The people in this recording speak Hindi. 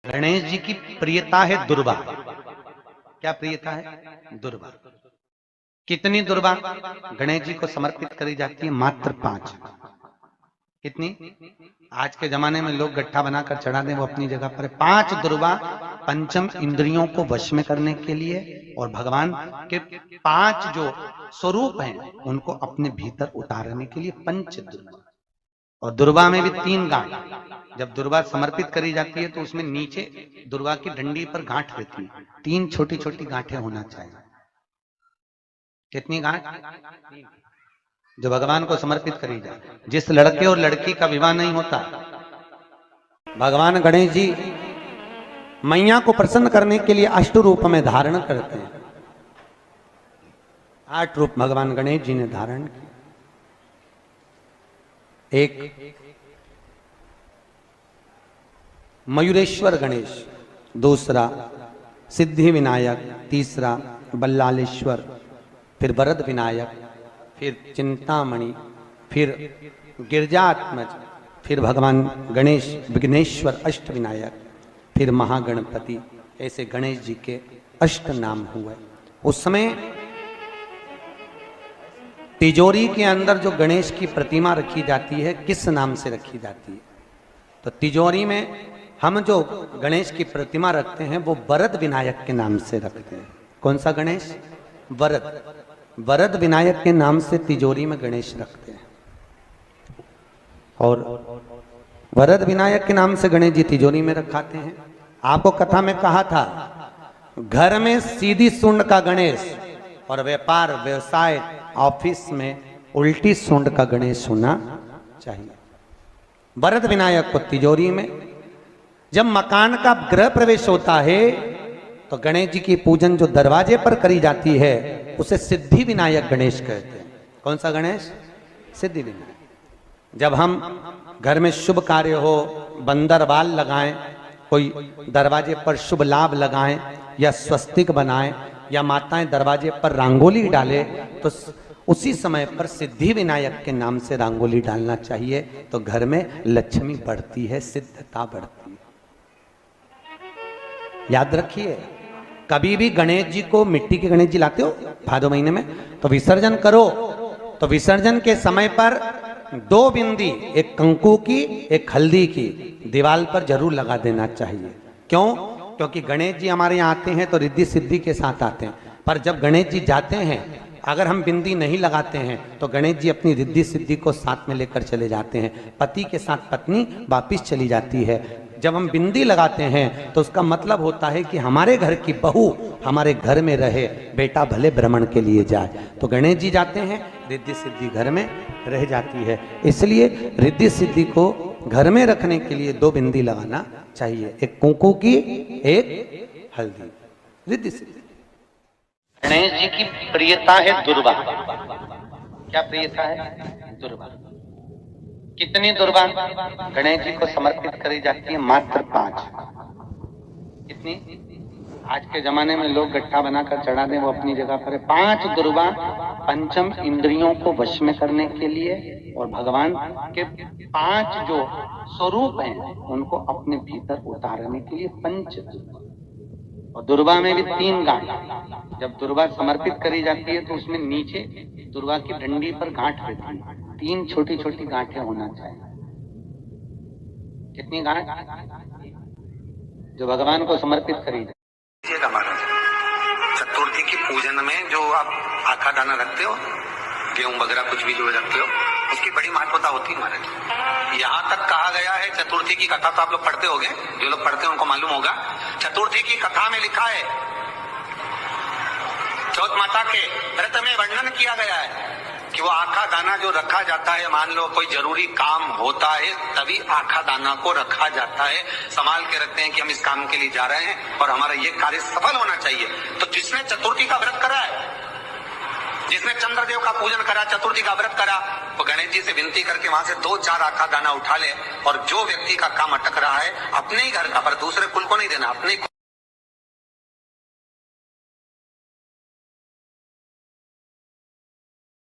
गणेश जी की प्रियता है दुर्वा। क्या प्रियता है? दुर्वा। कितनी दुर्वा गणेश जी को समर्पित करी जाती है? मात्र 5। कितनी? आज के जमाने में लोग गट्ठा बनाकर चढ़ा दें, वो अपनी जगह पर 5 दुर्वा पंचम इंद्रियों को वश में करने के लिए और भगवान के 5 जो स्वरूप हैं उनको अपने भीतर उतारने के लिए पंच दुर्वा। और दुर्वा में भी 3 गांठ। जब दुर्वा समर्पित करी जाती है तो उसमें नीचे दुर्वा की डंडी पर गांठ रहती है, 3 छोटी छोटी गांठें होना चाहिए। कितनी गांठ? जो भगवान को समर्पित करी जाए। जिस लड़के और लड़की का विवाह नहीं होता, भगवान गणेश जी मैया को प्रसन्न करने के लिए 8 रूप में धारण करते हैं। 8 रूप भगवान गणेश जी ने धारण किए। एक मयूरेश्वर गणेश, दूसरा सिद्धि विनायक, तीसरा बल्लालेश्वर, फिर वरद विनायक, फिर चिंतामणि, फिर गिरजात्मज, फिर भगवान गणेश विघ्नेश्वर अष्ट विनायक, फिर महागणपति। ऐसे गणेश जी के 8 नाम हुए। उस समय तिजोरी के अंदर जो गणेश की प्रतिमा रखी जाती है, किस नाम से रखी जाती है? तो तिजोरी में हम जो गणेश की प्रतिमा रखते हैं वो वरद विनायक के नाम से रखते हैं। कौन सा गणेश? वरद। वरद विनायक के नाम से तिजोरी में गणेश रखते हैं। और वरद विनायक के नाम से गणेश जी तिजोरी में रखाते हैं। आपको कथा में कहा था, घर में सीधी सूंड का गणेश और व्यापार व्यवसाय ऑफिस में उल्टी सूंड का गणेश होना चाहिए। वरद विनायक को तिजोरी में। जब मकान का गृह प्रवेश होता है तो गणेश जी की पूजन जो दरवाजे पर करी जाती है उसे सिद्धि विनायक गणेश कहते हैं। कौन सा गणेश? सिद्धि विनायक। जब हम घर में शुभ कार्य हो, बंदरवाल लगाएं, कोई दरवाजे पर शुभ लाभ लगाएं या स्वस्तिक बनाएं या माताएं दरवाजे पर रंगोली डाले तो उसी समय पर सिद्धि विनायक के नाम से रंगोली डालना चाहिए। तो घर में लक्ष्मी बढ़ती है, सिद्धता बढ़ती है। याद रखिए, कभी भी गणेश जी को, मिट्टी के गणेश जी लाते हो भादो महीने में, तो विसर्जन करो तो विसर्जन के समय पर 2 बिंदी, एक कंकु की एक हल्दी की, दीवार पर जरूर लगा देना चाहिए। क्यों? क्योंकि गणेश जी हमारे यहाँ आते हैं तो रिद्धि सिद्धि के साथ आते हैं। पर जब गणेश जी जाते हैं, अगर हम बिंदी नहीं लगाते हैं तो गणेश जी अपनी रिद्धि सिद्धि को साथ में लेकर चले जाते हैं। पति के साथ पत्नी वापिस चली जाती है। जब हम बिंदी लगाते हैं तो उसका मतलब होता है कि हमारे घर की बहू हमारे घर में रहे, बेटा भले भ्रमण के लिए जाए। तो गणेश जी जाते हैं, रिद्धि सिद्धि घर में रह जाती है। इसलिए रिद्धि सिद्धि को घर में रखने के लिए 2 बिंदी लगाना चाहिए, एक कुंकू की, एक हल्दी। रिद्धि सिद्धि। गणेश जी की प्रियता है दुर्वा। क्या प्रियता है? दुर्वा। कितनी दुर्वा गणेश जी को समर्पित करी जाती है? मात्र 5। कितनी? आज के जमाने में लोग गट्ठा बनाकर चढ़ा दें, वो अपनी जगह पर 5 दुर्वा पंचम इंद्रियों को वश में करने के लिए और भगवान के 5 जो स्वरूप हैं उनको अपने भीतर उतारने के लिए पंच दुर्वा। और दुर्वा में भी 3 गांठ। जब दुर्वा समर्पित करी जाती है तो उसमें नीचे दुर्वा की डंडी पर गांठ रहती है, 3 छोटी छोटी गांठें होना चाहिए। कितनी गांठ? जो भगवान को समर्पित करी जाती है। चतुर्थी की पूजन में जो आप आखा दाना रखते हो, गेहूं वगैरह कुछ भी जो रखते हो, उसकी बड़ी महत्वता होती है महाराज। यहाँ तक कहा गया है, चतुर्थी की कथा तो आप लोग पढ़ते होंगे, जो लोग पढ़ते हैं उनको मालूम होगा। चतुर्थी की कथा में लिखा है, चौथ माता के व्रत में वर्णन किया गया है कि वो आखा दाना जो रखा जाता है, मान लो कोई जरूरी काम होता है तभी आखा दाना को रखा जाता है, संभाल के रखते हैं कि हम इस काम के लिए जा रहे हैं और हमारा ये कार्य सफल होना चाहिए। तो जिसने चतुर्थी का व्रत करा है, जिसने चंद्रदेव का पूजन करा, चतुर्थी का व्रत करा, वो गणेश जी से विनती करके वहां से 2-4 आखा दाना उठा ले और जो व्यक्ति का काम अटक रहा है अपने ही घर का, पर दूसरे कुल को नहीं देना, अपने